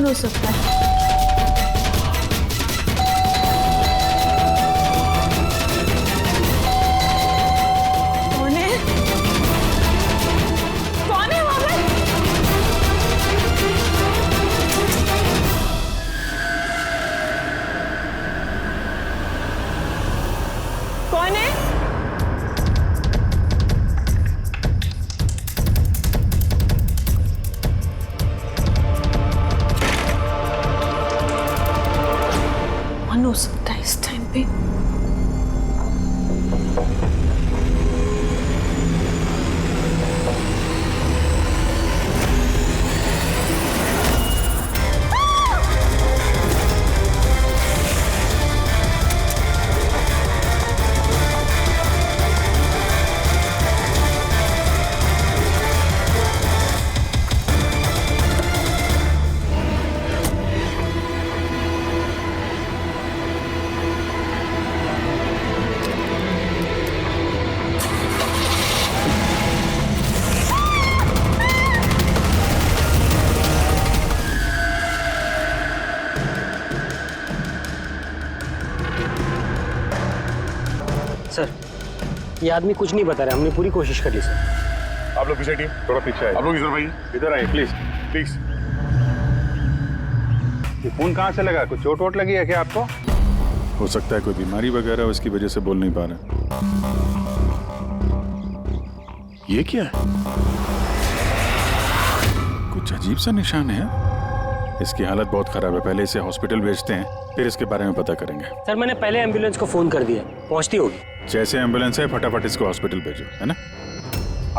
कौन हो सकता है? कौन है? कौन है वहां पर? कौन है? कौन हो सकता है इस टाइम पे? सर, ये आदमी कुछ नहीं बता रहा, हमने पूरी कोशिश कर ली सर। आप लोग पीछे टीम थोड़ा पीछे आए। आप लोग इधर भाई, इधर आइए प्लीज प्लीज। ये खून कहाँ से लगा? कुछ चोट वोट लगी है क्या आपको? हो सकता है कोई बीमारी वगैरह, उसकी वजह से बोल नहीं पा रहे। ये क्या है? कुछ अजीब सा निशान है। इसकी हालत बहुत खराब है, पहले इसे हॉस्पिटल भेजते हैं, फिर इसके बारे में पता करेंगे। सर, मैंने पहले एम्बुलेंस को फोन कर दिया, पहुंचती होगी। जैसे एम्बुलेंस है फटाफट इसको हॉस्पिटल भेजो, है ना?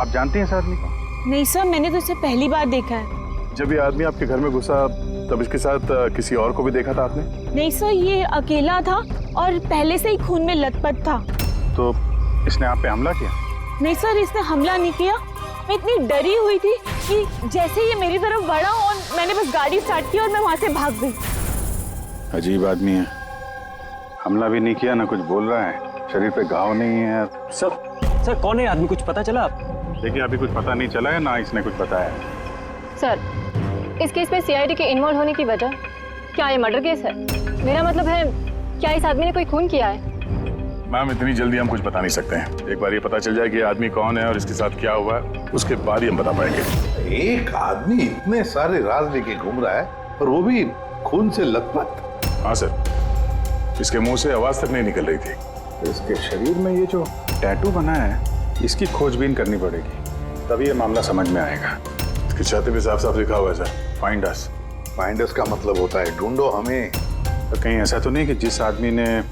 आप जानते हैं इस आदमी को? नहीं सर, मैंने तो इसे पहली बार देखा है। जब ये आदमी आपके घर में घुसा तब इसके साथ किसी और को भी देखा था आपने? नहीं सर, ये अकेला था और पहले से ही खून में लथपथ था। तो इसने आप पे हमला किया? नहीं सर, इसने हमला नहीं किया। मैं इतनी डरी हुई थी कि जैसे ये मेरी तरफ बढ़ा और मैंने बस गाड़ी स्टार्ट की और मैं वहां से भाग गई। अजीब आदमी है। हमला भी नहीं किया, ना कुछ बोल रहा है, शरीर पे घाव नहीं है। सर कौन है आदमी, कुछ पता चला आप? देखिए अभी कुछ पता नहीं चला है, ना इसने कुछ बताया। सर, इस केस में सीआईडी के इन्वॉल्व होने की वजह क्या ये मर्डर केस है? मेरा मतलब है, क्या इस आदमी ने कोई खून किया है? मैम इतनी जल्दी हम कुछ बता नहीं सकते हैं। एक बार ये पता चल जाए कि ये आदमी कौन है और इसके साथ क्या हुआ है, उसके बाद ही हम बता पाएंगे। एक आदमी इतने सारे राज लेके घूम रहा है और वो भी खून से लथपथ। हाँ सर, इसके मुंह से आवाज तक नहीं निकल रही थी। इसके शरीर में ये जो टैटू बना है, इसकी खोजबीन करनी पड़ेगी, तभी ये मामला समझ में आएगा। इसकी छाती पे साफ साफ लिखा हुआ है sir, find us. Find us का मतलब होता है ढूंढो हमें। तो कहीं ऐसा तो नहीं कि जिस आदमी ने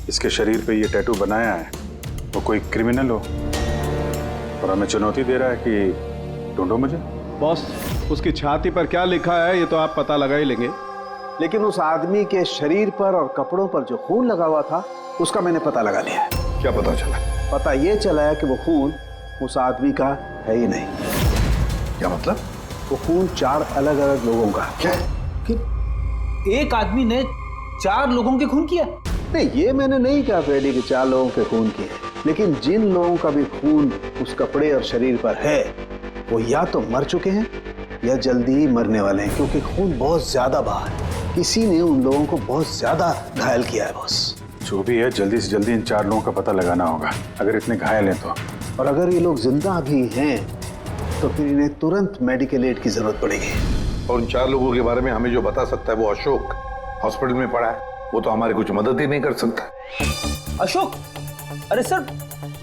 इसके शरीर पे ये टैटू बनाया है वो कोई क्रिमिनल हो और हमें चुनौती दे रहा है कि ढूंढो मुझे? बॉस, उसकी छाती पर क्या लिखा है ये तो आप पता लगा ही लेंगे, लेकिन उस आदमी के शरीर पर और कपड़ों पर जो खून लगा हुआ था उसका मैंने पता लगा लिया है। क्या पता चला? पता ये चला है कि वो खून उस आदमी का है ही नहीं। क्या मतलब? वो खून 4 अलग अलग लोगों का। क्या? कि एक आदमी ने 4 लोगों के खून किया? नहीं, ये मैंने नहीं कहा फ्रेडी कि 4 लोगों के खून किए, लेकिन जिन लोगों का भी खून उस कपड़े और शरीर पर है वो या तो मर चुके हैं या जल्दी ही मरने वाले हैं, क्योंकि खून बहुत ज्यादा बहा है। किसी ने उन लोगों को बहुत ज्यादा घायल किया है बॉस। जो भी है जल्दी से जल्दी इन 4 लोगों का पता लगाना होगा, अगर इतने घायल हैं तो। और अगर ये लोग जिंदा भी हैं तो फिर इन्हें तुरंत मेडिकल एड की जरूरत पड़ेगी। और उन 4 लोगों के बारे में हमें जो बता सकता है वो अशोक, हॉस्पिटल में पड़ा है, वो तो हमारी कुछ मदद ही नहीं कर सकता। अशोक? अरे सर,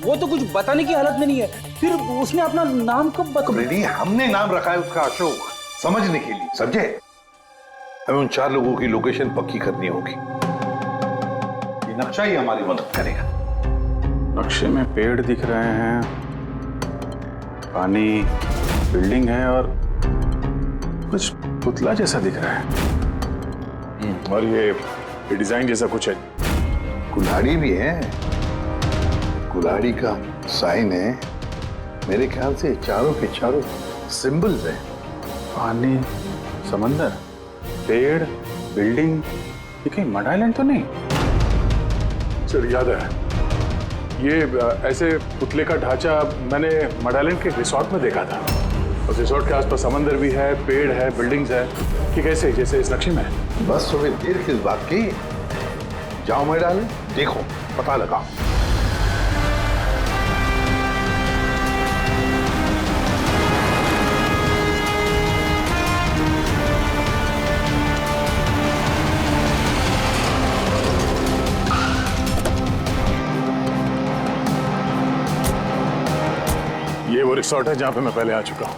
वो तो कुछ बताने की हालत में नहीं है, फिर उसने अपना नाम कब रेडी, हमने नाम रखा है उसका अशोक, समझने के लिए, समझे? हमें उन 4 लोगों की लोकेशन पक्की करनी होगी। ये नक्शा ही हमारी मदद करेगा। नक्शे में पेड़ दिख रहे हैं, पानी, बिल्डिंग है और कुछ पुतला जैसा दिख रहा है। और ये डिजाइन जैसा कुछ है। कुल्हाड़ी भी है, कुल्हाड़ी का साइन है। मेरे ख्याल से चारों के चारों सिंबल्स हैं। पानी, समंदर, पेड़, बिल्डिंग, ये कहीं मड आइलैंड तो नहीं? सर याद है, ये ऐसे पुतले का ढांचा मैंने मड आइलैंड के रिसोर्ट में देखा था। उस रिसोर्ट के आसपास समंदर भी है, पेड़ है, बिल्डिंग्स है, कि कैसे जैसे इस नक्शे में है? बस तुम्हें देर किस बात की? जाओ मैं डाले, देखो, पता लगाओ। ये वो रिसोर्ट है जहां पे मैं पहले आ चुका हूँ।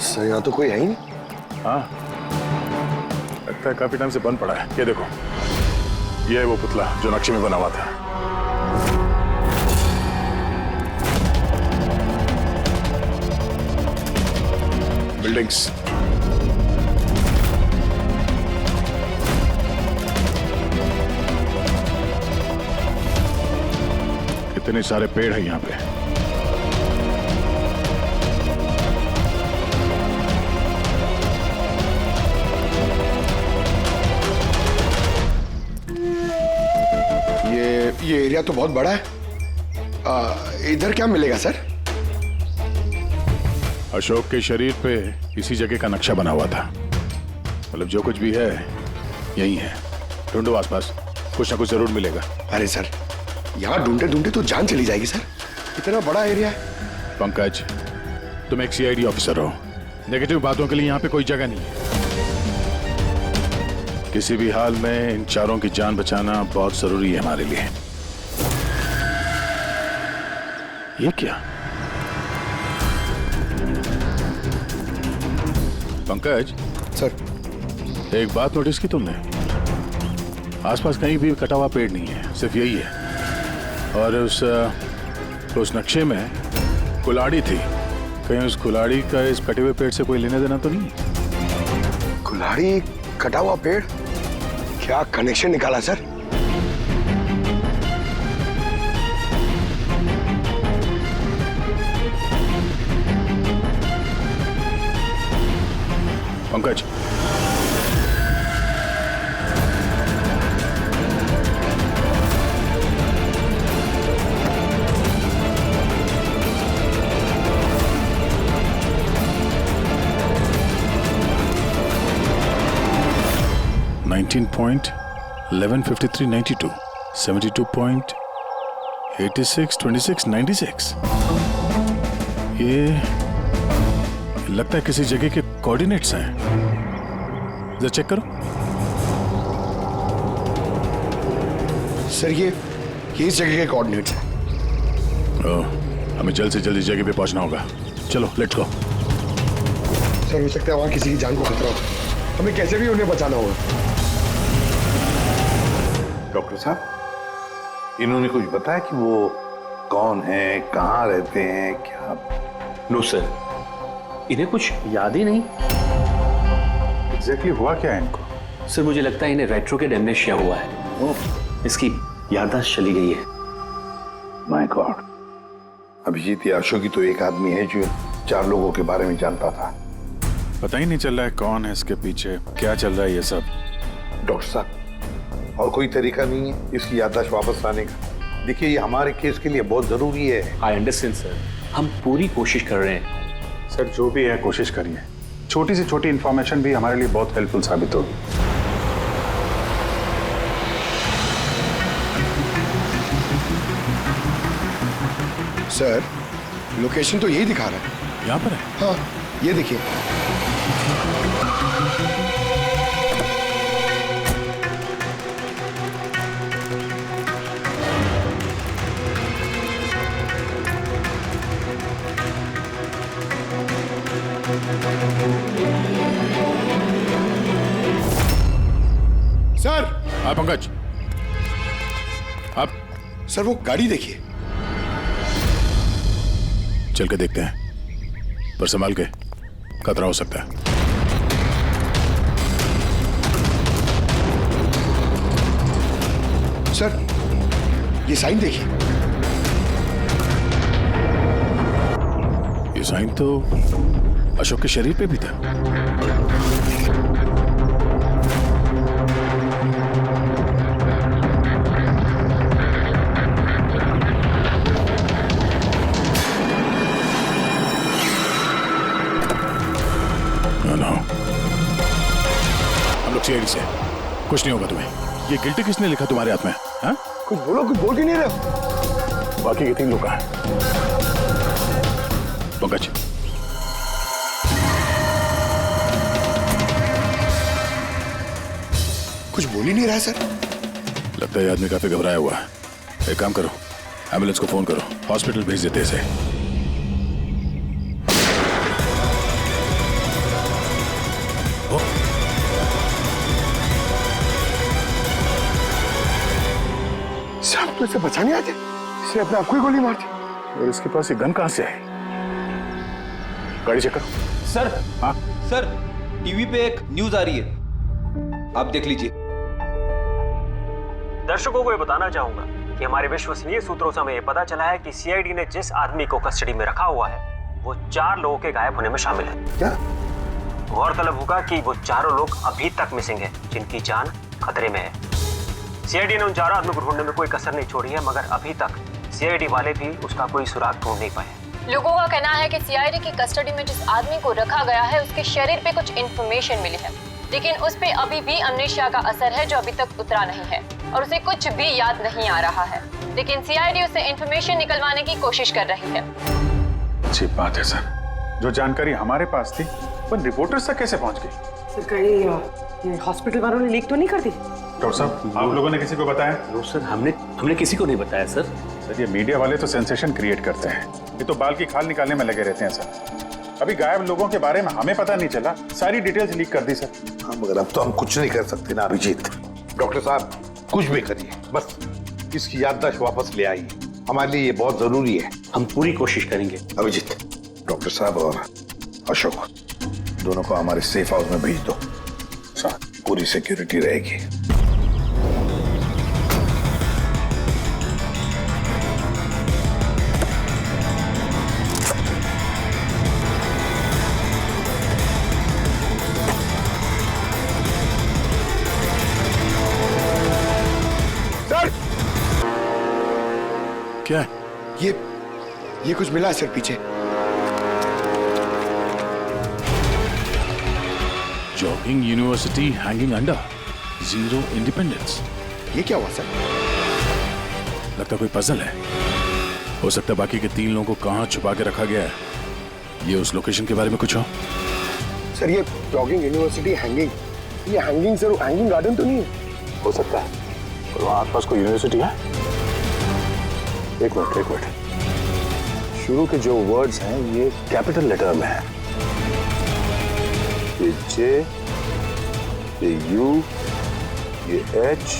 सर यहाँ तो कोई है ही नहीं। हाँ, लगता है काफी टाइम से बंद पड़ा है। ये देखो, ये है वो पुतला जो नक्शे में बना हुआ था। बिल्डिंग्स, इतने सारे पेड़ हैं यहाँ पे। ये एरिया तो बहुत बड़ा है। इधर क्या मिलेगा सर? अशोक के शरीर पे इसी जगह का नक्शा बना हुआ था। मतलब जो कुछ भी है यही है। ढूंढो आसपास, कुछ ना कुछ जरूर मिलेगा। अरे सर, यहाँ ढूंढते ढूंढते तो जान चली जाएगी सर। इतना बड़ा एरिया है। पंकज, तुम एक सीआईडी ऑफिसर हो। नेगेटिव बातों के लिए यहाँ पे कोई जगह नहीं है। किसी भी हाल में इन चारों की जान बचाना बहुत जरूरी है हमारे लिए। ये क्या? पंकज सर, एक बात नोटिस की तुमने? आसपास कहीं भी कटा हुआ पेड़ नहीं है, सिर्फ यही है। और उस नक्शे में कुल्हाड़ी थी। कहीं उस कुल्हाड़ी का इस कटे हुए पेड़ से कोई लेना देना तो नहीं? कुल्हाड़ी, कटा हुआ पेड़, क्या कनेक्शन निकाला सर? पंकज, $19.1153.92, 72.862696। ये लगता है किसी जगह के कोऑर्डिनेट्स हैं। जरा चेक करो। सर, ये इस जगह के कोऑर्डिनेट्स हैं। ओह, हमें जल्द से जल्द इस जगह पे पहुंचना होगा। चलो, लेट्स गो। सर, हो सकता है वहां किसी की जान को खतरा हो। हमें कैसे भी उन्हें बचाना होगा। डॉक्टर साहब, इन्होंने कुछ बताया कि वो कौन है, कहाँ रहते हैं, क्या? नो सर, इन्हें कुछ याद ही नहीं। एग्जैक्टली हुआ क्या है इनको? सर, मुझे लगता है इन्हें रेट्रोकेड एमनेशिया हुआ है। इसकी याददाश्त चली गई है। My God. अभिजीत या अशोक ही तो एक आदमी है जो 4 लोगों के बारे में जानता था। पता ही नहीं चल रहा है कौन है इसके पीछे, क्या चल रहा है ये सब। डॉक्टर साहब, और कोई तरीका नहीं है इसकी याददाश्त वापस लाने का? देखिए, ये हमारे केस के लिए बहुत जरूरी है। आई अंडरस्टैंड सर, हम पूरी कोशिश कर रहे हैं। सर, जो भी है कोशिश करिए। छोटी से छोटी इंफॉर्मेशन भी हमारे लिए बहुत हेल्पफुल साबित होगी। सर, लोकेशन तो यही दिखा रहा है। यहाँ पर है? हाँ, ये देखिए। सर, हाँ पंकज, आप सर वो गाड़ी देखिए। चल के देखते हैं, पर संभाल के, खतरा हो सकता है। सर, ये साइन देखिए। ये साइन तो अशोक के शरीर पे भी था। नो नो, हम लोग सीआईडी से, कुछ नहीं होगा तुम्हें। ये गिल्टी किसने लिखा तुम्हारे हाथ में? हाँ? कुछ बोलो, कुछ बोल ही नहीं रहे। बाकी के 3 लोग कहाँ हैं? पंकज, कुछ बोल ही नहीं रहा सर। लगता है ये आदमी काफी घबराया हुआ है। एक काम करो, एम्बुलेंस को फोन करो, हॉस्पिटल भेज देते इसे। साहब तो इसे बचाने आते, इसे अपने आप को ही गोली मार दी। और इसके पास ये गन कहां से आई? गाड़ी चेक करो। सर, हाँ? सर, टीवी पे एक न्यूज आ रही है, आप देख लीजिए। दर्शकों को ये बताना चाहूंगा कि हमारे विश्वसनीय सूत्रों से हमें ये पता चला है कि सीआईडी ने जिस आदमी को कस्टडी में रखा हुआ है वो 4 लोगों के गायब होने में शामिल है। क्या? गौरतलब होगा कि वो 4 लोग अभी तक मिसिंग हैं, जिनकी जान खतरे में है। सीआईडी ने उन 4 आदमियों को ढूंढने में कोई कसर नहीं छोड़ी है, मगर अभी तक सीआईडी वाले भी उसका कोई सुराग ढूंढ नहीं पाए। लोगों का कहना है कि सीआईडी की कस्टडी में जिस आदमी को रखा गया है उसके शरीर पे कुछ इंफॉर्मेशन मिली है, लेकिन उस पे अभी भी अमनेशिया का असर है जो अभी तक उतरा नहीं है और उसे कुछ भी याद नहीं आ रहा है। लेकिन सीआईडी उसे इंफॉर्मेशन निकलवाने की कोशिश कर रही है। अच्छी बात है सर, जो जानकारी हमारे पास थी वो रिपोर्टर्स तक कैसे पहुंच गई? सर कहीं हॉस्पिटल वालों ने लीक तो नहीं कर दी? डॉक्टर साहब, आप लोगों ने किसी को बताया? नो सर, हमने किसी को नहीं बताया सर। सर, ये मीडिया वाले तो सेंसेशन क्रिएट करते हैं, ये तो बाल की खाल निकालने में लगे रहते हैं सर। अभी गायब लोगों के बारे में हमें पता नहीं चला, सारी डिटेल्स लीक कर दी सर। हाँ, मगर अब तो हम कुछ नहीं कर सकते ना अभिजीत। डॉक्टर साहब, कुछ भी करिए, बस इसकी याददाश्त वापस ले आइए, हमारे लिए ये बहुत जरूरी है। हम पूरी कोशिश करेंगे। अभिजीत, डॉक्टर साहब और अशोक दोनों को हमारे सेफ हाउस में भेज दो, पूरी सिक्योरिटी रहेगी। सर, क्या है? ये कुछ मिला है सर पीछे। Jogging university hanging under, 0 independence. ये क्या हुआ सर? लगता कोई पजल है। हो सकता है बाकी के 3 लोगों को कहां छुपा के रखा गया है। ये उस लोकेशन के बारे में कुछ हो? सर, ये जॉगिंग यूनिवर्सिटी हैंगिंग, ये हैंगिंग सर हैंगिंग गार्डन तो नहीं है? हो सकता है। और वहां आसपास कोई यूनिवर्सिटी है? एक मिनट, शुरू के जो वर्ड्स हैं ये कैपिटल लेटर में है। ये J, ये U, ये H,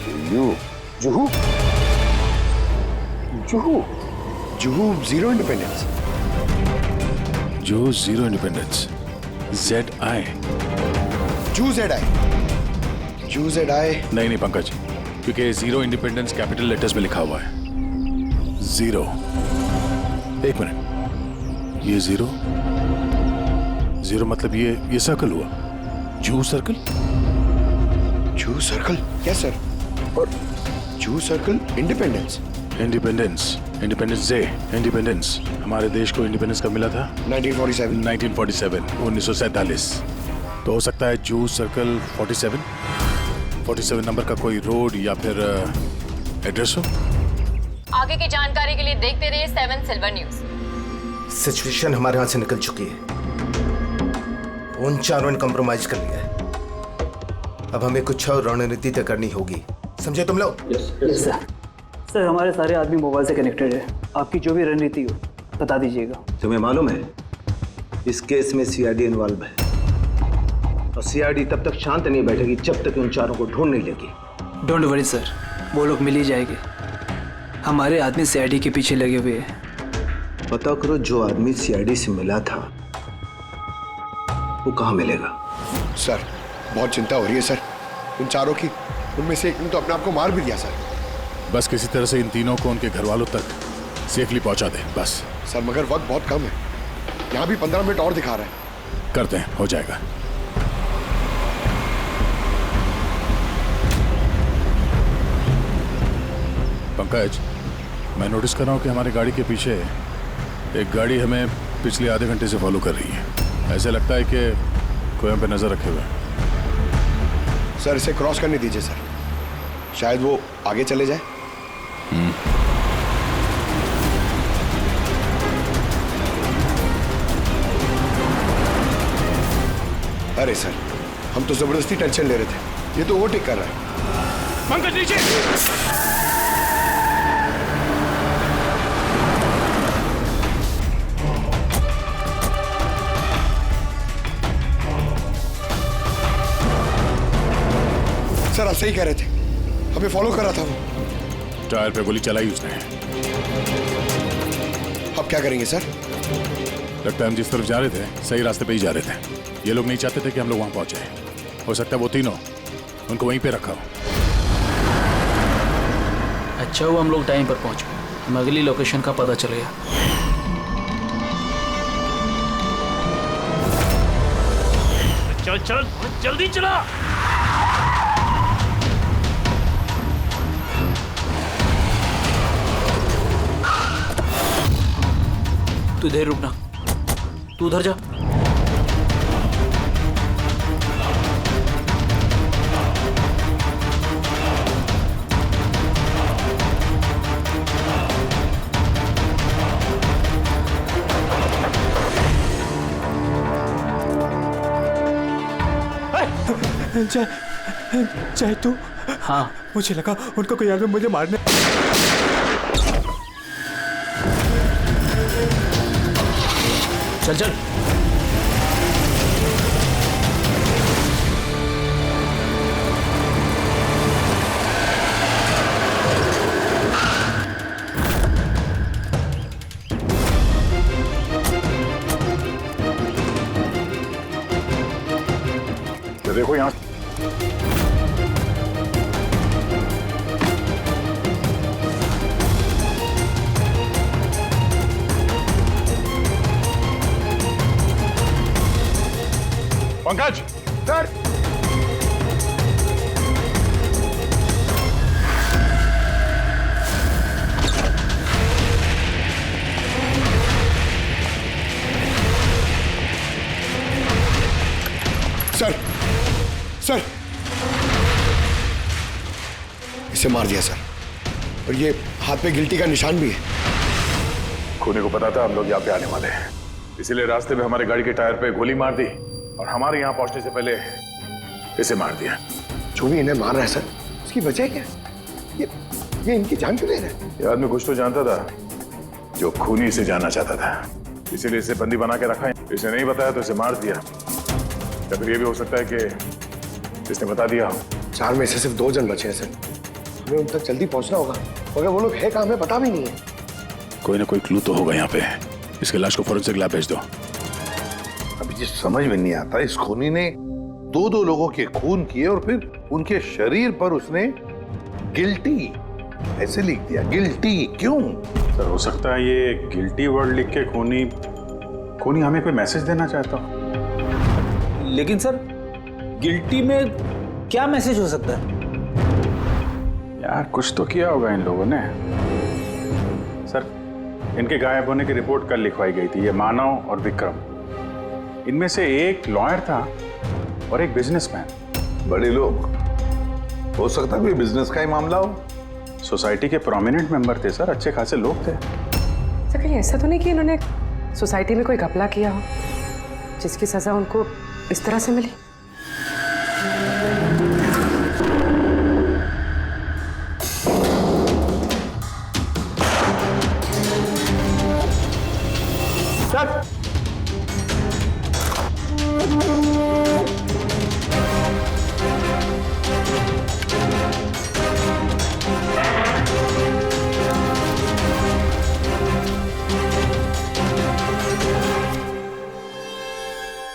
ये U। जुहू, जुहू, जुहू 0 इंडिपेंडेंस। जो 0 इंडिपेंडेंस, ZI। जू ZI। नहीं पंकज, क्योंकि 0 इंडिपेंडेंस कैपिटल लेटर्स में लिखा हुआ है। 0। एक मिनट, ये 0 मतलब ये सर्कल हुआ, जू सर्कल। जू सर्कल? Yes sir. और जू सर्कल इंडिपेंडेंस डे। इंडिपेंडेंस हमारे देश को इंडिपेंडेंस कब मिला था? 1947, 1947। तो हो सकता है जू सर्कल 47 नंबर का कोई रोड या फिर एड्रेस हो। आगे की जानकारी के लिए देखते रहिए 7 सिल्वर न्यूज। सिचुएशन हमारे हाथ से निकल चुकी है, उन 4 ने कंप्रोमाइज कर लिया है। अब हमें कुछ और रणनीति तय करनी होगी, समझे तुम लोग? Yes sir. सर, हमारे सारे आदमी मोबाइल से कनेक्टेड है, आपकी जो भी रणनीति हो बता दीजिएगा। तुम्हें मालूम है इस केस में सीआईडी इन्वॉल्व है, और सीआईडी तब तक शांत नहीं बैठेगी जब तक उन 4 को ढूंढ नहीं लेगी। डोंट वरी सर, वो लोग मिल ही जाएंगे। हमारे आदमी सीआईडी के पीछे लगे हुए हैं। पता करो जो आदमी सीआईडी से मिला था वो कहाँ मिलेगा। सर, बहुत चिंता हो रही है सर उन 4 की। उनमें से एक ने तो अपने आप को मार भी दिया सर। बस किसी तरह से इन तीनों को उनके घर वालों तक सेफली पहुंचा दे बस। सर, मगर वक्त बहुत कम है, यहाँ भी 15 मिनट और दिखा रहा है। करते हैं, हो जाएगा। पंकज, मैं नोटिस कर रहा हूँ कि हमारी गाड़ी के पीछे एक गाड़ी हमें पिछले आधे घंटे से फॉलो कर रही है। ऐसे लगता है कि कोई हम पे नजर रखे हुए है। सर इसे क्रॉस करने दीजिए सर, शायद वो आगे चले जाए। अरे सर, हम तो जबरदस्ती टेंशन ले रहे थे, ये तो ओवरटेक कर रहा है। पंकज नीचे। सर आप सही कह रहे थे, हमें फॉलो कर रहा था वो। टायर पे गोली चलाई उसने। अब क्या करेंगे सर? लगता है हम जिस तरफ जा रहे थे सही रास्ते पे ही जा रहे थे। ये लोग नहीं चाहते थे कि हम लोग वहां पहुंचे। हो सकता है वो तीनों उनको वहीं पे रखा हो। अच्छा हुआ हम लोग टाइम पर पहुंच गए, हम अगली लोकेशन का पता चल गया। चल चल जल्दी चला। तू इधर रुकना, तू उधर जा। चाहे तू? हाँ, मुझे लगा उनको कोई आदमी मुझे मारने। चल चल। देखो यहाँ पंकज। सर सर सर इसे मार दिया सर, और ये हाथ पे गिल्टी का निशान भी है। खूनी को पता था हम लोग यहाँ पे आने वाले हैं, इसीलिए रास्ते में हमारे गाड़ी के टायर पे गोली मार दी और हमारे यहाँ पहुंचने से पहले इसे मार दिया। जो भी इन्हें मार रहा है सर, उसकी वजह क्या? ये इनकी जान क्यों ले रहा है? ये आदमी कुछ तो जानता था जो खूनी इसे जानना चाहता था, इसीलिए इसे बंदी बना के रखा है। इसे नहीं बताया तो इसे मार दिया, या फिर ये भी हो सकता है कि इसने बता दिया हो। 4 में से सिर्फ 2 जन बचे हैं सर, हमें उन तक जल्दी पहुंचना होगा, मगर वो लोग है कहाँ हमें पता भी नहीं है। कोई ना कोई क्लू तो होगा यहाँ पे। इसके लाश को फोरेंसिक लैब भेज दो। अभी ये समझ में नहीं आता, इस खूनी ने 2 लोगों के खून किए और फिर उनके शरीर पर उसने गिल्टी ऐसे लिख दिया। गिल्टी क्यों? सर हो सकता है ये गिल्टी वर्ड लिख के खूनी हमें कोई मैसेज देना चाहता हो। लेकिन सर गिल्टी में क्या मैसेज हो सकता है? यार कुछ तो किया होगा इन लोगों ने। सर इनके गायब होने की रिपोर्ट कल लिखवाई गई थी। ये मानव और विक्रम, इनमें से एक लॉयर था और एक बिजनेसमैन। बड़े लोग, हो सकता है कोई बिजनेस का ही मामला हो। सोसाइटी के प्रोमिनेंट मेंबर थे सर, अच्छे खासे लोग थे। सर कहीं ऐसा तो नहीं कि इन्होंने सोसाइटी में कोई घपला किया हो जिसकी सजा उनको इस तरह से मिली? Sir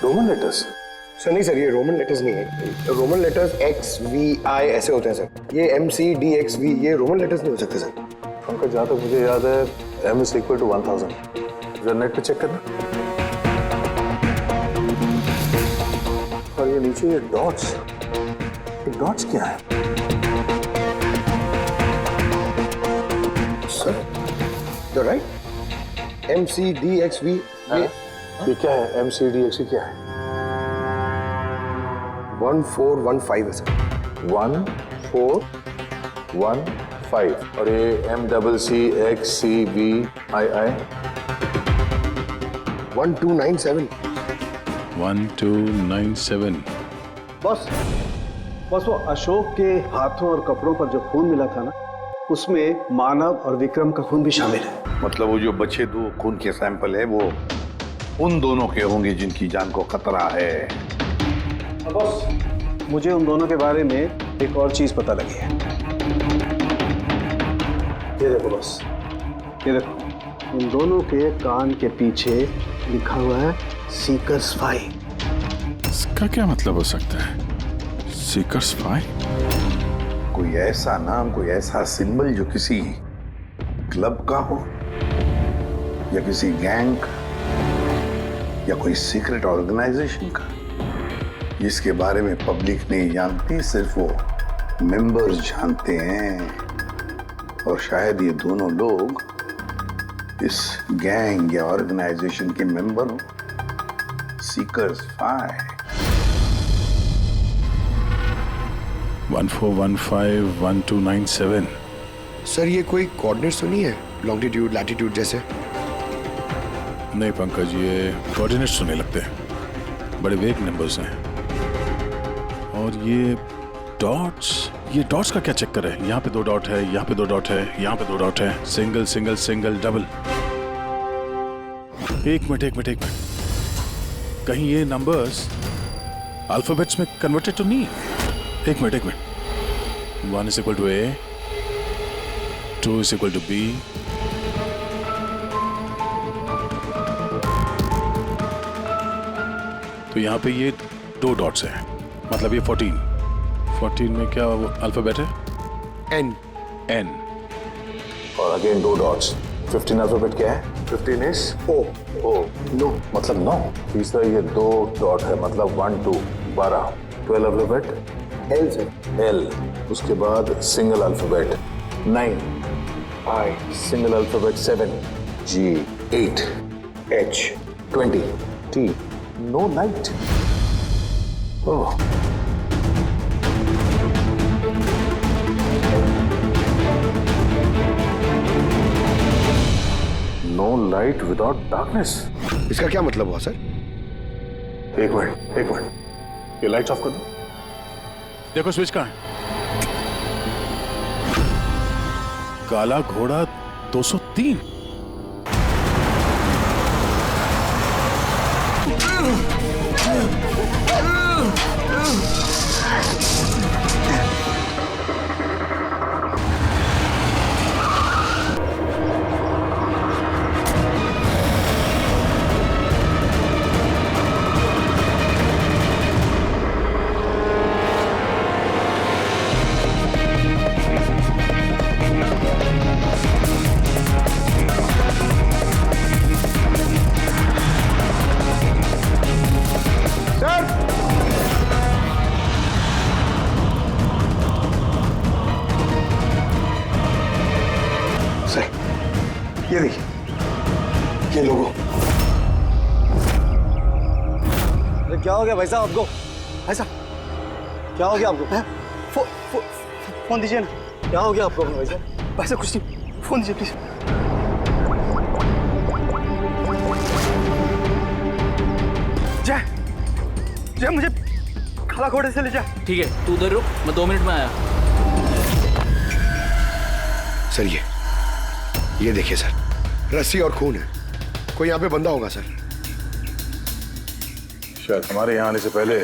Roman letters? सर नहीं सर, ये रोमन लेटर्स नहीं है। रोमन लेटर्स XVI ऐसे होते हैं सर, ये MCDXV ये रोमन लेटर्स नहीं हो सकते सर। पंकज जहाँ तक मुझे याद है M is equal to 1000। जरा नेट पे चेक करना। और ये नीचे ये डॉट्स क्या है? सर you're right, MCDXV ये क्या है? MCDXV क्या है? 1415 है सर। 1415 और ये MCCXCBII 1297। 1297। बॉस वो अशोक के हाथों और कपड़ों पर जो खून मिला था ना, उसमें मानव और विक्रम का खून भी शामिल है। मतलब वो जो बचे 2 खून के सैंपल है वो उन दोनों के होंगे जिनकी जान को खतरा है। बॉस मुझे उन दोनों के बारे में एक और चीज पता लगी है। ये देखो बॉस, ये देखो, उन दोनों के कान के पीछे लिखा हुआ है सीकर्स 5। इसका क्या मतलब हो सकता है? सीकर्स 5? कोई ऐसा नाम, कोई ऐसा सिंबल जो किसी क्लब का हो या किसी गैंग का या कोई सीक्रेट ऑर्गेनाइजेशन का, जिसके बारे में पब्लिक नहीं जानती, सिर्फ वो मेंबर्स जानते हैं। और शायद ये दोनों लोग इस गैंग या ऑर्गेनाइजेशन के मेंबर हो। सीकर्स 5। 1415-1297। सर ये कोई कोऑर्डिनेट्स तो नहीं है, लॉन्गिट्यूड लैटिट्यूड जैसे? नहीं पंकज, ये कोऑर्डिनेट्स तो नहीं लगते, बड़े वेग नंबर्स हैं। और ये डॉट्स का क्या चक्कर है? यहाँ पे 2 डॉट है, यहाँ पे 2 डॉट है, यहाँ पे 2 डॉट है, सिंगल सिंगल सिंगल डबल। एक मिनट, कहीं ये नंबर्स अल्फाबेट्स में कन्वर्टेड तो नहीं? एक minute. 1 is equal to A, 2 is equal to B, तो यहाँ पे ये 2 डॉट्स हैं, मतलब ये 14 में क्या वो अल्फाबेट है? N। और अगेन 2 डॉट्स। 15 अल्फाबेट क्या है? 15 is O। नो मतलब 9। तीसरा ये 2 डॉट है, मतलब 1 2 12। 12 अल्फाबेट L सर। L। उसके बाद single alphabet 9 I। Single alphabet 7 G। 8 H। 20 T। No night. Oh, no light without darkness. इसका क्या मतलब हुआ सर? एक मिनट, ये लाइट्स ऑफ कर दो। देखो स्विच कहाँ है? काला घोड़ा 203। ये देखिए, ये लोगो। अरे क्या हो गया भाई साहब आपको? ऐसा क्या हो गया आपको? फोन दीजिए ना। क्या हो गया आपको भाई साहब? भाई साहब कुछ नहीं, फोन दीजिए प्लीज। जय मुझे खाला घोड़े से ले जा। ठीक है, तू उधर रुक, मैं 2 मिनट में आया। सर ये देखिए सर, रस्सी और खून है। कोई यहाँ पे बंदा होगा सर। शायद हमारे यहाँ आने से पहले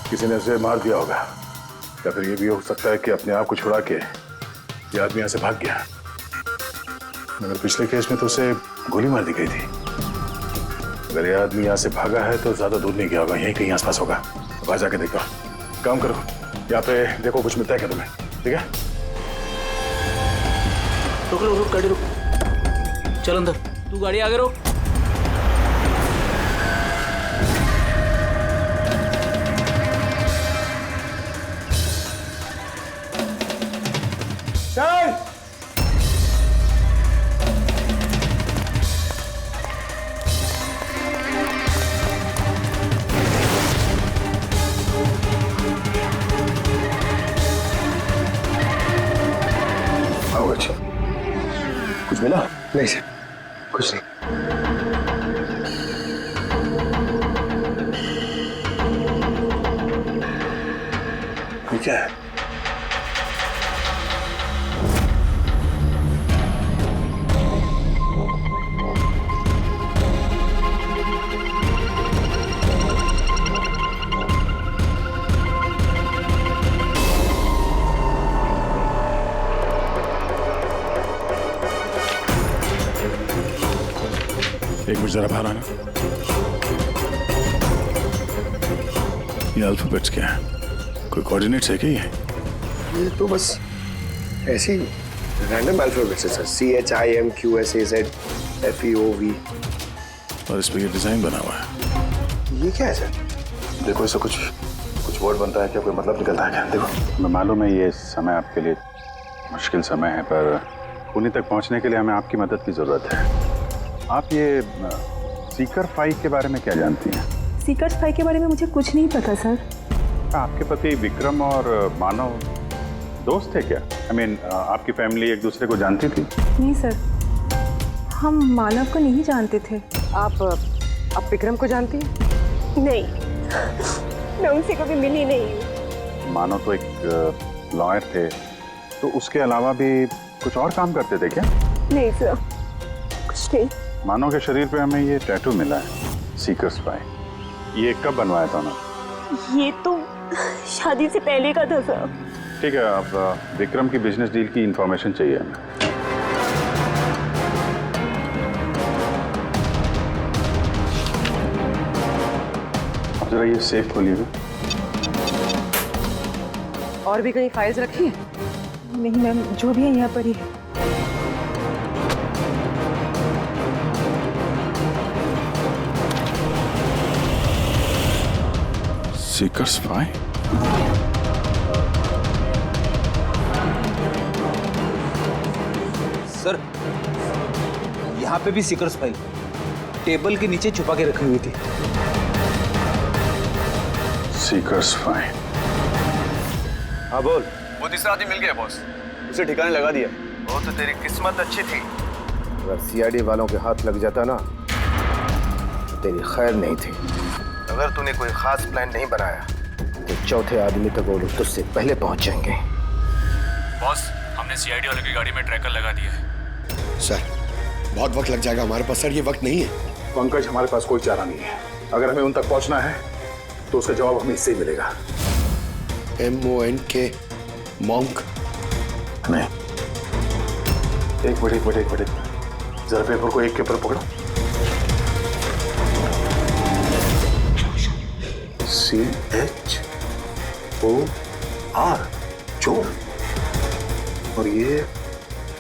किसी ने उसे मार दिया होगा, या फिर ये भी हो सकता है कि अपने आप को छुड़ा के ये आदमी यहाँ से भाग गया। मगर पिछले केस में तो उसे गोली मार दी गई थी। अगर ये आदमी यहाँ से भागा है तो ज्यादा दूर नहीं गया होगा, यहीं कहीं आसपास होगा। तो जाके देखता हूँ। काम करो, यहाँ पे देखो कुछ मिलता है क्या तुम्हें, ठीक है? रुक गाड़ी रुक। चल अंदर, तू गाड़ी आगे रोक। चल। कुछ मिला? नहीं सर, कुछ नहीं। ये क्या है? एक मिनट जरा बाहर आना। ये अल्फाबेट्स क्या है? कोई कोऑर्डिनेट्स है क्या ये तो बस ऐसी रैंडम अल्फाबेट्स है सर। CHIMQSAZFEOV। और इस पे ये डिजाइन बना हुआ है। ये क्या है सर? देखो इससे कुछ वर्ड बनता है क्या? कोई मतलब निकलता है क्या? देखो, मैं मालूम है ये समय आपके लिए मुश्किल समय है, पर पुणे तक पहुंचने के लिए हमें आपकी मदद की जरूरत है। आप ये सीकर फाइव के बारे में क्या जानती हैं? सीकर्स फाइव के बारे में मुझे कुछ नहीं पता सर। आपके पति विक्रम और मानव दोस्त थे क्या? I mean, आपकी फैमिली एक दूसरे को जानती थी? नहीं सर, हम मानव को नहीं जानते थे। आप विक्रम को जानती हैं? नहीं, मैं उनसे कभी मिली नहीं हूँ। मानव तो एक लॉयर थे, तो उसके अलावा भी कुछ और काम करते थे क्या? नहीं सर, कुछ नहीं। मानव के शरीर पे हमें ये टैटू मिला है, सीकर्स फाइव। ये कब बनवाया था उन्होंने? ये तो शादी से पहले का था सर। ठीक है, अब विक्रम की बिजनेस डील की इंफॉर्मेशन चाहिए हमें। अब जरा ये सेफ खोलिएगा। और भी कहीं फाइल्स रखी हैं? नहीं मैम, जो भी है यहाँ पर ही है। Seekers five? सर, यहाँ पे भी सीकर्स फाइल टेबल के नीचे छुपा के रखी हुई थी। Seekers five? हाँ बोल। वो तीसरा आदमी मिल गया बॉस, उसे ठिकाने लगा दिया। वो तो तेरी किस्मत अच्छी थी। अगर सीआईडी वालों के हाथ लग जाता ना तो तेरी खैर नहीं थी। अगर तूने कोई खास प्लान नहीं बनाया तो चौथे आदमी तक वो लोग तुझसे पहले पहुंच जाएंगे। बॉस, हमने सीआईडी वाले की गाड़ी में ट्रैकर लगा दिया है। सर, बहुत वक्त लग जाएगा हमारे पास। सर, ये वक्त नहीं है। पंकज, हमारे पास कोई चारा नहीं है। अगर हमें उन तक पहुंचना है तो उसका जवाब हमें इससे ही मिलेगा। MONK monk? नहीं, एक मिनट, जरा पेपर को एक के ऊपर पकड़ो। CHOR, चोर। और ये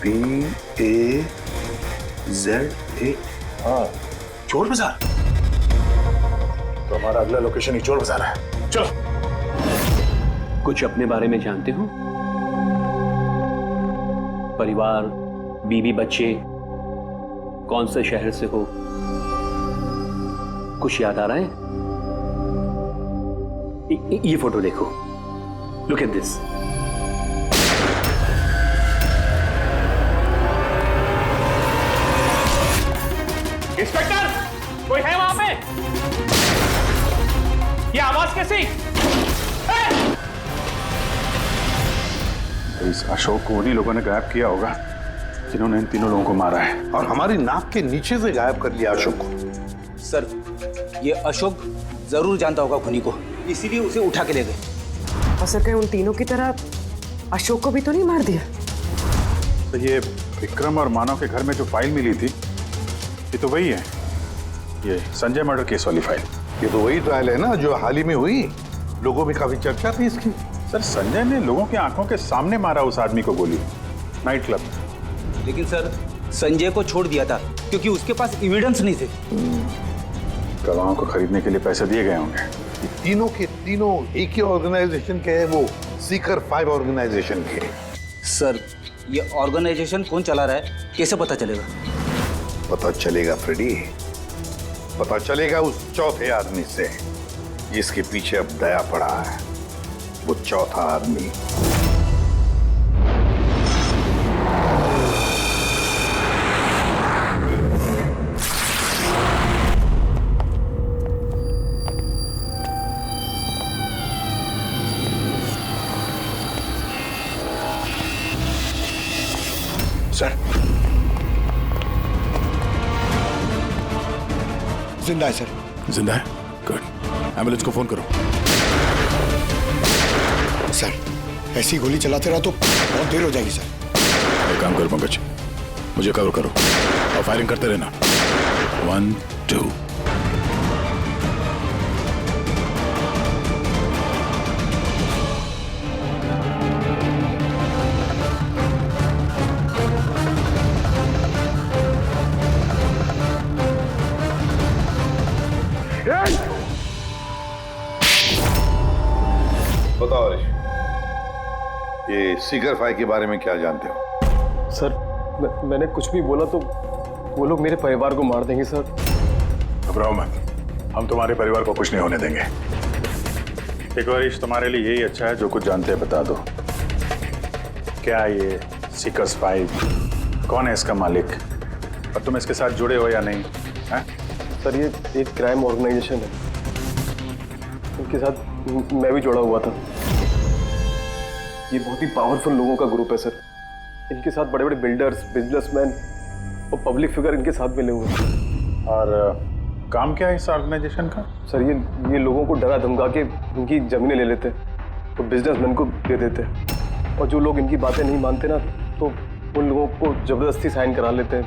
BAZAR, चोर बाजार। तो हमारा अगला लोकेशन ही चोर बाजार है। चलो। कुछ अपने बारे में जानते हो? परिवार, बीवी, बच्चे, कौन से शहर से हो? कुछ याद आ रहा है? ये फोटो देखो, लुक एट दिस। इंस्पेक्टर, कोई है वहां पे? ये आवाज कैसी? इस अशोक को उन्हीं लोगों ने गायब किया होगा जिन्होंने इन तीनों लोगों को मारा है, और हमारी नाक के नीचे से गायब कर लिया अशोक को। सर, ये अशोक जरूर जानता होगा खुनी को, इसीलिए उसे उठा के ले गए। और सर, कहीं उन तीनों की तरह अशोक को भी तो नहीं मार दिया? तो ये विक्रम और मानव के घर में जो फाइल मिली थी, ये तो वही है, ये संजय मर्डर केस वाली फाइल। ये तो वही ट्रायल है ना जो हाल ही में हुई। लोगों में काफी चर्चा थी इसकी। सर, संजय ने लोगों की आंखों के सामने मारा उस आदमी को गोली, नाइट क्लब। लेकिन सर, संजय को छोड़ दिया था क्योंकि उसके पास एविडेंस नहीं थे। गवाहों को खरीदने के लिए पैसे दिए गए होंगे। तीनों के तीनों एक ही ऑर्गेनाइजेशन के हैं, वो सीकर 5 ऑर्गेनाइजेशन के। सर, ये ऑर्गेनाइजेशन कौन चला रहा है, कैसे पता चलेगा? पता चलेगा फ्रेडी, पता चलेगा उस चौथे आदमी से जिसके पीछे अब दया पड़ा है। वो चौथा आदमी सर। जिंदा है सर। जिंदा है? गुड। एम्बुलेंस को फोन करो। सर ऐसी गोली चलाते रहा तो बहुत देर हो जाएगी सर। एक काम करो पंकज, मुझे कवर करो और फायरिंग करते रहना। 1 2। बताओ हरीश, ये सीकर फाई के बारे में क्या जानते हो? सर मैंने कुछ भी बोला तो वो लोग मेरे परिवार को मार देंगे सर। घबराओ मत, हम तुम्हारे परिवार को कुछ नहीं होने देंगे। देखो हरीश, तुम्हारे लिए यही अच्छा है, जो कुछ जानते हैं बता दो। क्या ये सीकर्स 5 कौन है, इसका मालिक, और तुम इसके साथ जुड़े हो या नहीं है? सर ये एक क्राइम ऑर्गेनाइजेशन है, इनके साथ मैं भी जुड़ा हुआ था। ये बहुत ही पावरफुल लोगों का ग्रुप है सर। इनके साथ बड़े बड़े बिल्डर्स, बिजनेसमैन और पब्लिक फिगर इनके साथ मिले हुए हैं। और काम क्या है इस ऑर्गेनाइजेशन का? सर ये लोगों को डरा धमका के इनकी जमीनें ले लेते हैं तो बिजनेसमैन को दे देते हैं, और जो लोग इनकी बातें नहीं मानते ना तो उन लोगों को जबरदस्ती साइन करा लेते हैं।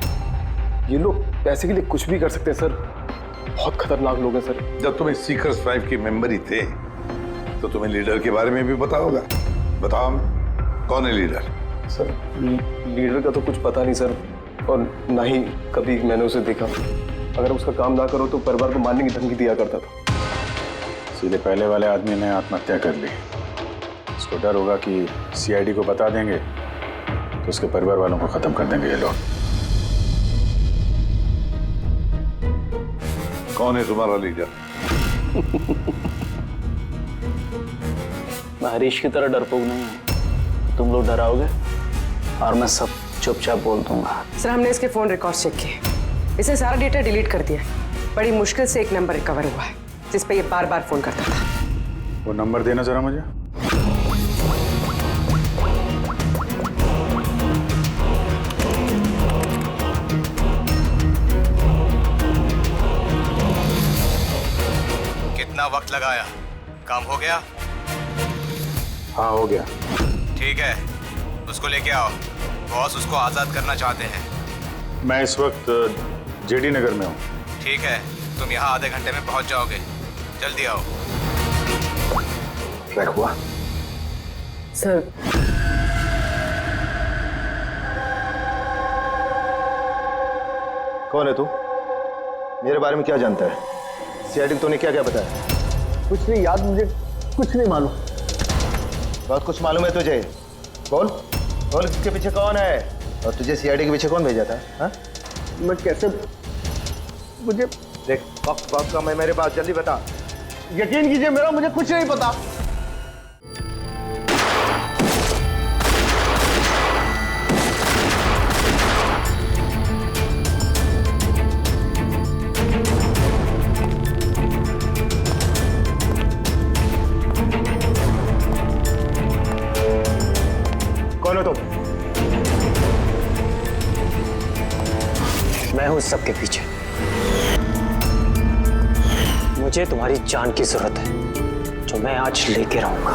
ये लोग पैसे के लिए कुछ भी कर सकते हैं सर। बहुत खतरनाक लोग हैं सर। जब तुम इस सीकर्स 5 के मेंबर ही थे तो तुम्हें लीडर के बारे में भी पता होगा। बताओ कौन है लीडर? सर लीडर का तो कुछ पता नहीं सर, और ना ही कभी मैंने उसे देखा। अगर उसका काम ना करो तो परिवार को मारने की धमकी दिया करता था। सीधे पहले वाले आदमी ने आत्महत्या कर ली। इसको डर होगा कि सीआईडी को बता देंगे तो उसके परिवार वालों को खत्म कर देंगे ये लोग। कौन है तुम्हारा लीडर? मैं हरीश की तरह डरपोक नहीं हूँ। तुम लोग डराओगे और मैं सब चुपचाप बोल दूंगा। सर हमने इसके फोन रिकॉर्ड चेक किए, इसने सारा डेटा डिलीट कर दिया। बड़ी मुश्किल से एक नंबर रिकवर हुआ है जिस पे ये बार बार फोन करता था। वो नंबर देना जरा मुझे। कितना वक्त लगाया? काम हो गया? हाँ हो गया। ठीक है, उसको लेके आओ। बॉस उसको आजाद करना चाहते हैं। मैं इस वक्त जेडी नगर में हूँ। ठीक है, तुम यहाँ आधे घंटे में पहुँच जाओगे। जल्दी आओ। ट्रैक हुआ? सर कौन है तू? मेरे बारे में क्या जानता है? सीआईडी तूने क्या क्या बताया? कुछ नहीं याद, मुझे कुछ नहीं मालूम। बहुत कुछ मालूम है तुझे। बोल बोल, इसके पीछे कौन है और तुझे सीआईडी के पीछे कौन भेजा था? हाँ? मैं कैसे, मुझे देख वक्त का मैं मेरे पास, जल्दी बता। यकीन कीजिए मेरा मुझे कुछ नहीं पता। कौन हो तुम? मैं हूं सबके पीछे। मुझे तुम्हारी जान की जरूरत है, जो मैं आज लेके रहूंगा।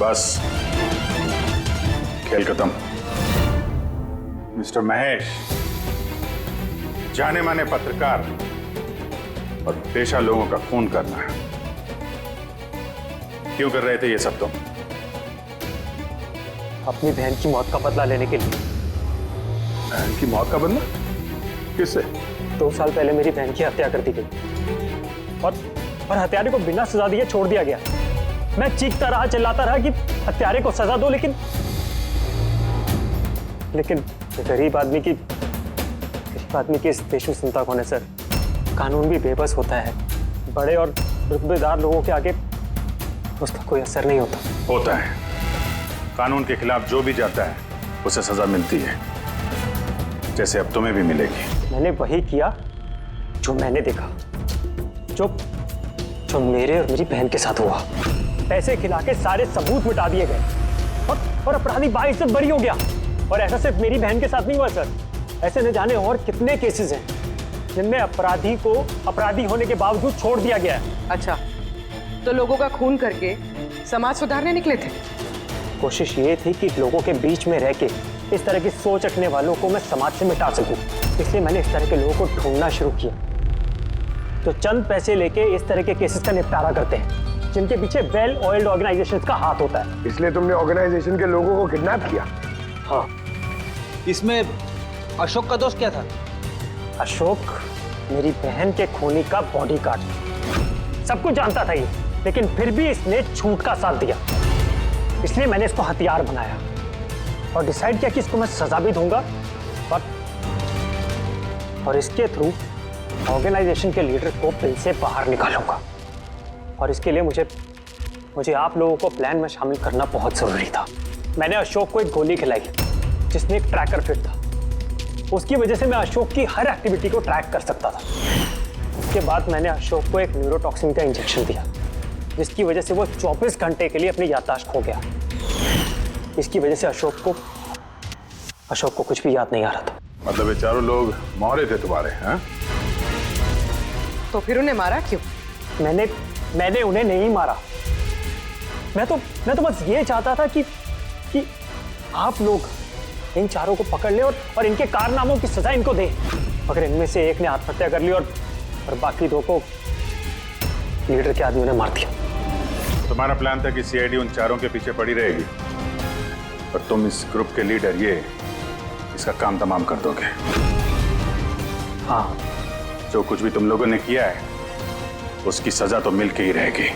बस खेल खत्म। मिस्टर महेश, जाने माने पत्रकार और पेशा लोगों का खून करना क्यों कर रहे थे ये सब तुम? अपनी बहन की मौत का बदला लेने के लिए। बहन की मौत का बदला? किससे? 2 साल पहले मेरी बहन की हत्या कर दी गई और हत्यारे को बिना सजा दिए छोड़ दिया गया। मैं चीखता रहा, चिल्लाता रहा कि हत्यारे को सजा दो, लेकिन गरीब आदमी की इस देश में सुनता कौन है सर? कानून भी बेबस होता है। बड़े और रुतबेदार लोगों के आगे उसका कोई असर नहीं होता। होता है। कानून के खिलाफ जो भी जाता है उसे सजा मिलती है। जैसे अब तुम्हें भी मिलेगी। मैंने वही किया जो मैंने देखा, जो जो मेरे और मेरी बहन के साथ हुआ। पैसे खिला के सारे सबूत मिटा दिए गए और अपराधी बाइज्जत बरी हो गया। और ऐसा सिर्फ मेरी बहन के साथ नहीं हुआ सर, ऐसे न जाने और कितने केसेस हैं जिनमें अपराधी को अपराधी होने के बावजूद छोड़ दिया गया है। अच्छा, तो लोगों का खून करके समाज सुधारने निकले थे? कोशिश ये थी कि लोगों के बीच में रह के इस तरह की सोच रखने वालों को मैं समाज से मिटा सकूं। इसलिए मैंने इस तरह के लोगों को ढूंढना शुरू किया जो चंद पैसे लेके इस तरह के केसेस का निपटारा करते हैं, जिनके पीछे वेल ऑयल्ड ऑर्गेनाइजेशंस का हाथ होता है। इसलिए तुमने ऑर्गेनाइजेशन के लोगों को किडनैप किया? हाँ। इसमें अशोक का दोष क्या था? अशोक मेरी बहन के खूनी का बॉडीगार्ड। सब कुछ जानता था ये, लेकिन फिर भी इसने झूठ का साथ दिया। इसलिए मैंने इसको हथियार बनाया और डिसाइड किया कि इसको मैं सजा भी दूंगा और इसके थ्रू ऑर्गेनाइजेशन के लीडर को बिल से बाहर निकालूंगा। और इसके लिए मुझे आप लोगों को प्लान में शामिल करना बहुत जरूरी था। मैंने अशोक को एक गोली खिलाई जिसमें एक ट्रैकर फिट था। उसकी वजह से मैं अशोक की हर एक्टिविटी को ट्रैक कर सकता था। उसके बाद मैंने अशोक को एक न्यूरोटॉक्सिन का इंजेक्शन दिया, जिसकी वजह से वो 24 घंटे के लिए अपनी याददाश्त खो गया। इसकी वजह से अशोक को कुछ भी याद नहीं आ रहा था। मतलब ये चारों लोग मोहरे थे तुम्हारे, हैं? तो फिर उन्हें मारा क्यों? मैंने उन्हें नहीं मारा। मैं तो बस ये चाहता था कि आप लोग इन चारों को पकड़ ले और इनके कारनामों की सजा इनको दे। अगर इनमें से एक ने आत्महत्या कर ली और बाकी दो को लीडर के आदमियों ने मार दिया। तुम्हारा प्लान था कि सीआईडी उन चारों के पीछे पड़ी रहेगी और तुम इस ग्रुप के लीडर इसका काम तमाम कर दोगे। हाँ, जो कुछ भी तुम लोगों ने किया है उसकी सजा तो मिल के ही रहेगी।